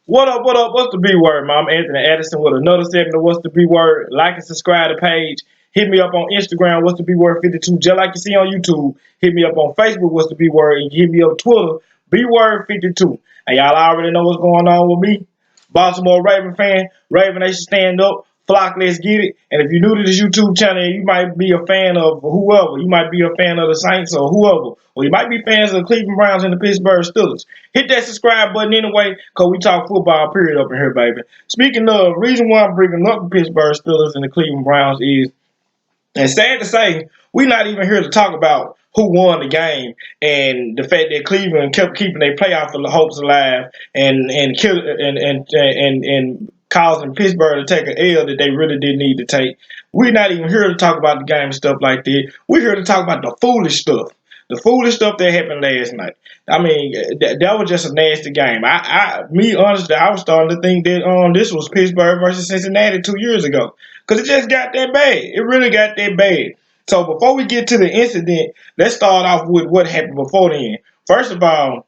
What up, what up? What's the B word, man? I'm Anthony Addison with another segment of What's the B word. Like and subscribe to the page. Hit me up on Instagram, What's the B word 52, just like you see on YouTube. Hit me up on Facebook, What's the B word, and hit me up on Twitter, B word 52. And y'all already know what's going on with me. Baltimore Raven fan, Raven Nation stand up. Flock, let's get it. And if you're new to this YouTube channel, you might be a fan of whoever. You might be a fan of the Saints or whoever. Or you might be fans of the Cleveland Browns and the Pittsburgh Steelers. Hit that subscribe button anyway, because we talk football, period, up in here, baby. Speaking of, reason why I'm bringing up the Pittsburgh Steelers and the Cleveland Browns is, and sad to say, we're not even here to talk about who won the game and the fact that Cleveland kept keeping their playoff hopes alive and causing Pittsburgh to take an L that they really didn't need to take. We're not even here to talk about the game and stuff like that. We're here to talk about the foolish stuff. The foolish stuff that happened last night. I mean, that was just a nasty game. Me honestly, I was starting to think that this was Pittsburgh versus Cincinnati 2 years ago, because it just got that bad. It really got that bad. So before we get to the incident, let's start off with what happened before then. First of all,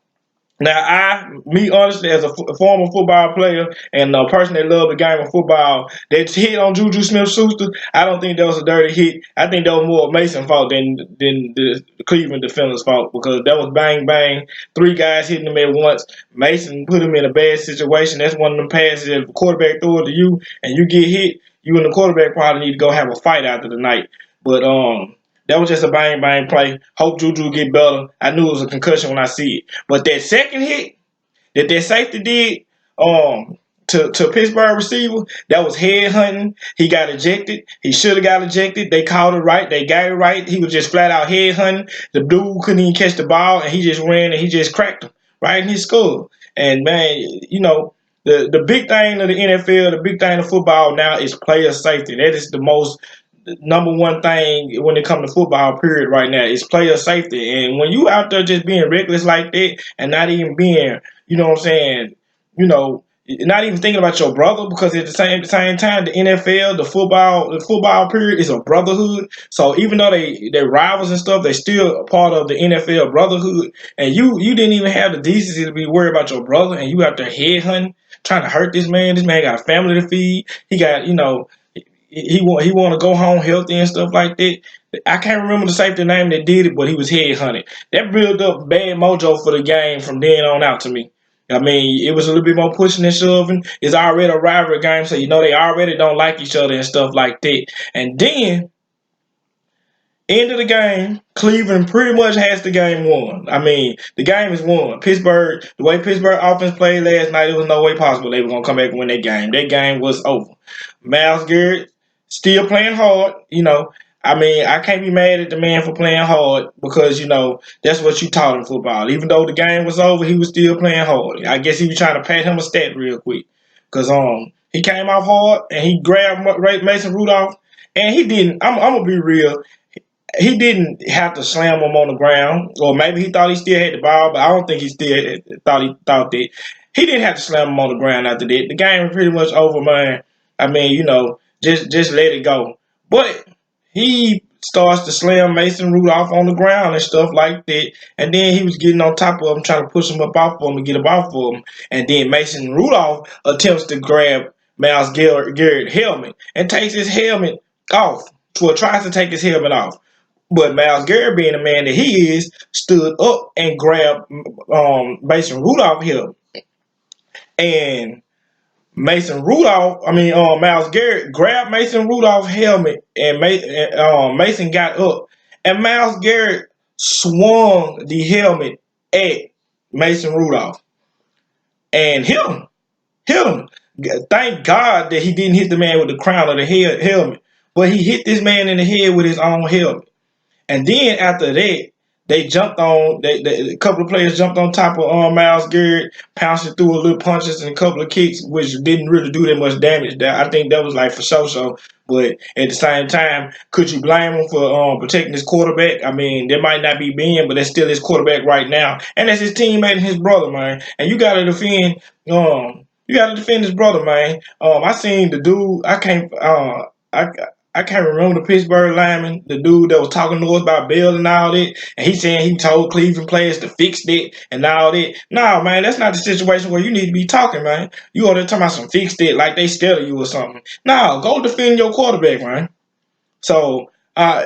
now, me honestly, as a former football player and a person that loved the game of football, that hit on Juju Smith-Schuster, I don't think that was a dirty hit. I think that was more Mason's fault than the Cleveland defender's fault, because that was bang, bang, three guys hitting him at once. Mason put him in a bad situation. That's one of them passes that if the quarterback threw it to you and you get hit, you and the quarterback probably need to go have a fight after the night. But that was just a bang bang play. Hope Juju get better. I knew it was a concussion when I see it. But that second hit that safety did to Pittsburgh receiver, that was head hunting. He got ejected. He should have got ejected. They called it right. They got it right. He was just flat out head hunting. The dude couldn't even catch the ball, and he just ran and he just cracked him right in his skull. And man, the big thing of the NFL, the big thing of football now is player safety. That is the most number one thing when it comes to football, period, right now, is player safety. And when you out there just being reckless like that and not even being, you know what I'm saying, not even thinking about your brother, because at the same time, the NFL, the football period is a brotherhood. So even though they're rivals and stuff, they still a part of the NFL brotherhood. And you didn't even have the decency to be worried about your brother, and you out there headhunting, trying to hurt this man. This man got a family to feed. He got, he want to go home healthy and stuff like that. I can't remember the safety name that did it, but he was headhunted. That built up bad mojo for the game from then on out to me. I mean, it was a little bit more pushing and shoving. It's already a rivalry game, so they already don't like each other and stuff like that. And then, end of the game, Cleveland pretty much has the game won. I mean, the game is won. Pittsburgh, the way Pittsburgh offense played last night, it was no way possible they were going to come back and win that game. That game was over. Myles Garrett still playing hard, I mean, I can't be mad at the man for playing hard, because, that's what you taught in football. Even though the game was over, he was still playing hard. I guess he was trying to pat him a stat real quick, because he came off hard and he grabbed Mason Rudolph, and he didn't. I'm going to be real. He didn't have to slam him on the ground, or maybe he thought he still had the ball, but I don't think he still thought that. He didn't have to slam him on the ground after that. The game was pretty much over, man. I mean, just let it go. But he starts to slam Mason Rudolph on the ground and stuff like that. And then he was getting on top of him, trying to push him up off of him and get up off of him. And then Mason Rudolph attempts to grab Myles Garrett's helmet and takes his helmet off. Well, tries to take his helmet off. But Myles Garrett, being the man that he is, stood up and grabbed Mason Rudolph's helmet. And Myles Garrett grabbed Mason Rudolph's helmet, and Mason got up, and Myles Garrett swung the helmet at Mason Rudolph and hit him. Thank God that he didn't hit the man with the crown of the helmet, but he hit this man in the head with his own helmet. And then after that, they jumped on. A couple of players jumped on top of Myles Garrett, pouncing through a little punches and a couple of kicks, which didn't really do that much damage. I think that was like for so. But at the same time, could you blame him for protecting his quarterback? I mean, there might not be Ben, but that's still his quarterback right now, and that's his teammate and his brother, man. And you gotta defend. You gotta defend his brother, man. I seen the dude. I can't remember the Pittsburgh lineman, the dude that was talking to us about Bill and all that, and he saying he told Cleveland players to fix that and all that. No, man, that's not the situation where you need to be talking, man. You over there talking about some fix that like they scared of you or something. No, go defend your quarterback, man. So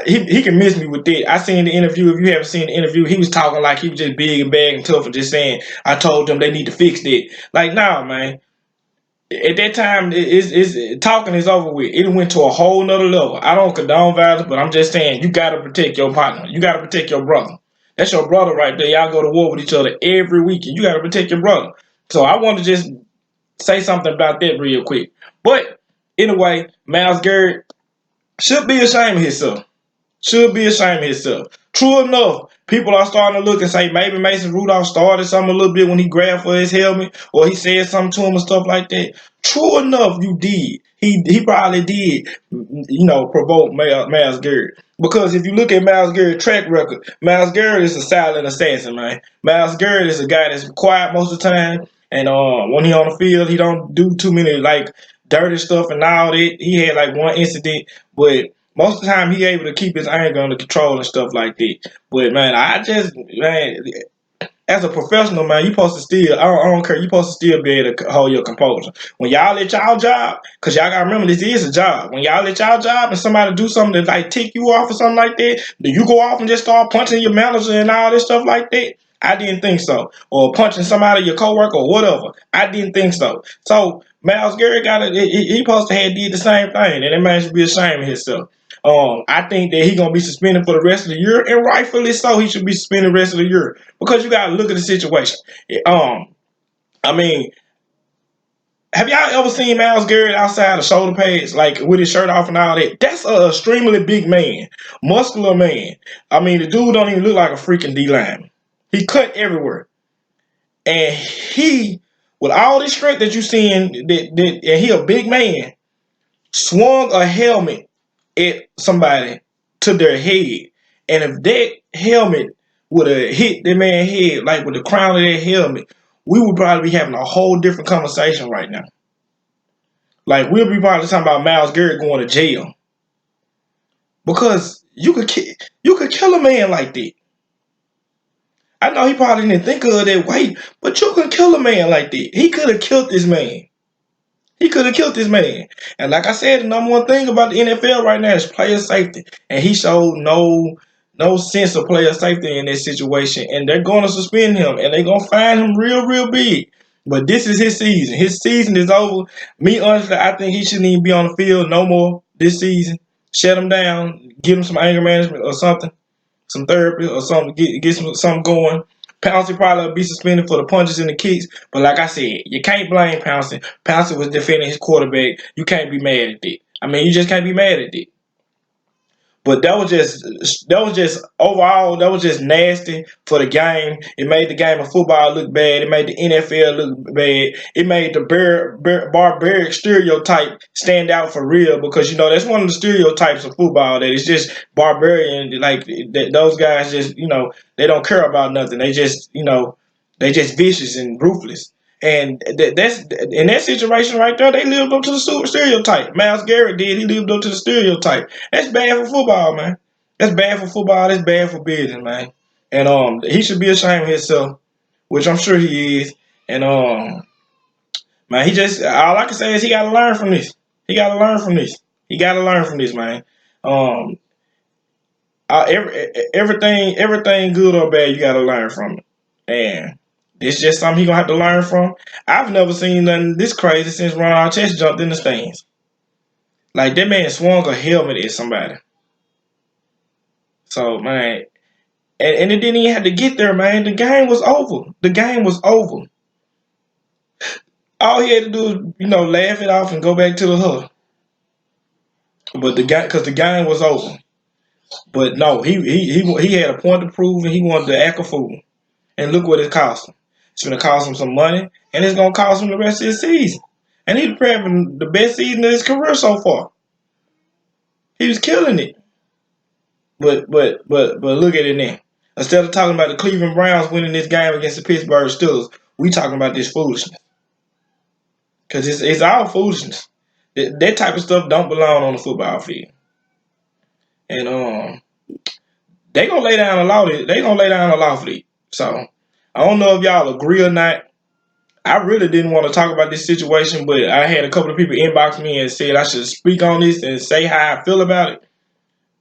he can miss me with that. I seen the interview. If you haven't seen the interview, he was talking like he was just big and bad and tough and just saying, I told them they need to fix that. Like, nah, man. At that time, talking is over with. It went to a whole nother level. I don't condone violence, but I'm just saying you gotta protect your partner. You gotta protect your brother. That's your brother right there. Y'all go to war with each other every weekend. You gotta protect your brother. So I want to just say something about that real quick. But anyway, Myles Garrett should be ashamed of himself. Should be ashamed of himself. True enough, people are starting to look and say maybe Mason Rudolph started something a little bit when he grabbed for his helmet or he said something to him and stuff like that. True enough, you did. He probably did, provoke Myles Garrett. Because if you look at Myles Garrett's track record, Myles Garrett is a silent assassin, man. Myles Garrett is a guy that's quiet most of the time, and when he on the field, he don't do too many like dirty stuff and all that. He had like one incident, but most of the time, he able to keep his anger under control and stuff like that. But man, as a professional, man, you supposed to still, I don't care, you supposed to still be able to hold your composure. When y'all at y'all job, because y'all got to remember this is a job. When y'all at y'all job and somebody do something that like tick you off or something like that, do you go off and just start punching your manager and all this stuff like that? I didn't think so. Or punching somebody, your coworker or whatever. I didn't think so. So Myles Garrett got it. He supposed to have did the same thing, and that man should be ashamed of himself. I think that he's gonna be suspended for the rest of the year, and rightfully so. He should be suspended the rest of the year because you gotta look at the situation. I mean, have y'all ever seen Myles Garrett outside of shoulder pads, like with his shirt off and all that? That's a extremely big man, muscular man. I mean, the dude don't even look like a freaking D lineman. He cut everywhere, and he, with all this strength that you seeing, and he a big man, swung a helmet at somebody to their head. And if that helmet would have hit the man's head, like with the crown of that helmet, we would probably be having a whole different conversation right now. Like we'll be probably talking about Myles Garrett going to jail. Because you could kill a man like that. I know he probably didn't think of it that way, but you could kill a man like that. He could have killed this man. He could have killed this man. And like I said, the number one thing about the NFL right now is player safety. And he showed no sense of player safety in this situation. And they're going to suspend him. And they're going to fine him real, real big. But this is his season. His season is over. Me, honestly, I think he shouldn't even be on the field no more this season. Shut him down. Give him some anger management or something. Some therapy or something. Get something going. Pouncey probably will be suspended for the punches and the kicks. But like I said, you can't blame Pouncey. Pouncey was defending his quarterback. You can't be mad at it. I mean, you just can't be mad at it. But that was just overall, that was just nasty for the game. It made the game of football look bad. It made the NFL look bad. It made the barbaric stereotype stand out for real because that's one of the stereotypes of football, that it's just barbarian. Like those guys just they don't care about nothing. They just they just vicious and ruthless. And that's in that situation right there. They lived up to the stereotype. Myles Garrett did. He lived up to the stereotype. That's bad for football, man. That's bad for football. That's bad for business, man. And he should be ashamed of himself, which I'm sure he is. And man, he just all I can say is he got to learn from this. He got to learn from this. He got to learn from this, man. Um, everything good or bad, you got to learn from it. And it's just something he gonna have to learn from. I've never seen nothing this crazy since Ron Artest jumped in the stands. Like that man swung a helmet at somebody. So man, and it didn't even have to get there, man. The game was over. The game was over. All he had to do was, laugh it off and go back to the huddle. But because the game was over. But no, he had a point to prove, and he wanted to act a fool. And look what it cost him. It's going to cost him some money, and it's going to cost him the rest of his season. And he's having the best season of his career so far. He was killing it. But look at it now. Instead of talking about the Cleveland Browns winning this game against the Pittsburgh Steelers, we talking about this foolishness. Because it's all foolishness. That type of stuff don't belong on the football field. and they gonna lay down a law. They gonna lay down a law for it. So I don't know if y'all agree or not. I really didn't want to talk about this situation, but I had a couple of people inbox me and said I should speak on this and say how I feel about it.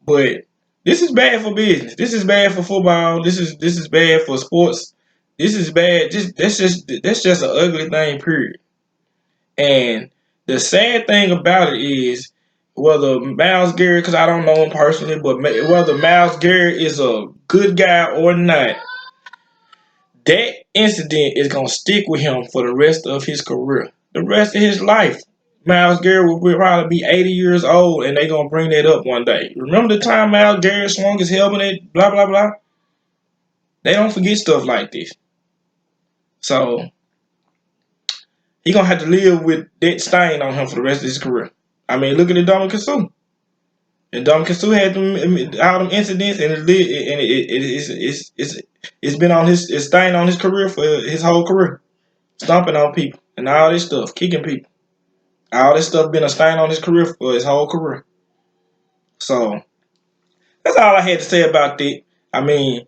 But this is bad for business. This is bad for football. This is bad for sports. This is bad. That's just an ugly thing. Period. And the sad thing about it is whether Myles Garrett, because I don't know him personally, but whether Myles Garrett is a good guy or not, that incident is gonna stick with him for the rest of his career, the rest of his life. Myles Garrett will probably be 80 years old, and they gonna bring that up one day. Remember the time Myles Garrett swung his helmet at blah blah blah? They don't forget stuff like this. So he gonna have to live with that stain on him for the rest of his career. I mean, look at the Dominican Sue. And Dominican Sue had all them incidents, and it's been on his stain on his career for his whole career, stomping on people and all this stuff, kicking people. All this stuff been a stain on his career for his whole career. So that's all I had to say about that. I mean,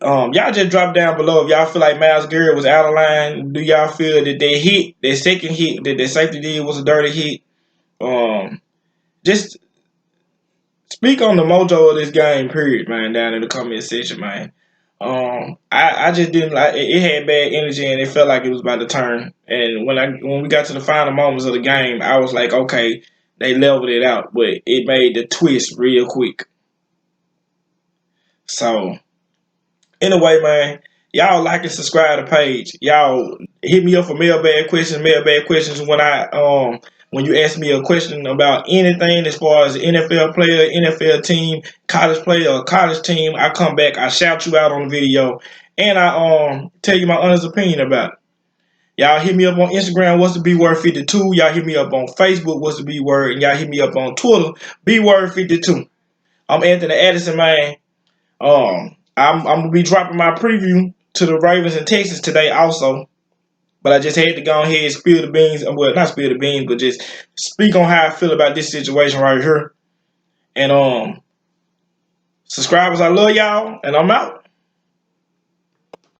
y'all just drop down below if y'all feel like Myles Garrett was out of line. Do y'all feel that that second hit that safety did was a dirty hit? Just speak on the mojo of this game, period, man, down in the comment section, man. I just didn't like it. It had bad energy and it felt like it was about to turn. And when we got to the final moments of the game, I was like, okay, they leveled it out, but it made the twist real quick. So anyway, man, y'all like and subscribe to the page. Y'all hit me up for mailbag questions. Mailbag questions when you ask me a question about anything as far as NFL player, NFL team, college player, or college team. I come back, I shout you out on the video, and I tell you my honest opinion about it. Y'all hit me up on Instagram, what's the B word 52. Y'all hit me up on Facebook, what's the B word, and y'all hit me up on Twitter, B word 52. I'm Anthony Addison, man. I'm gonna be dropping my preview to the Ravens in Texas today also. But I just had to go ahead and spill the beans. Well, not spill the beans, but just speak on how I feel about this situation right here. And subscribers, I love y'all, and I'm out.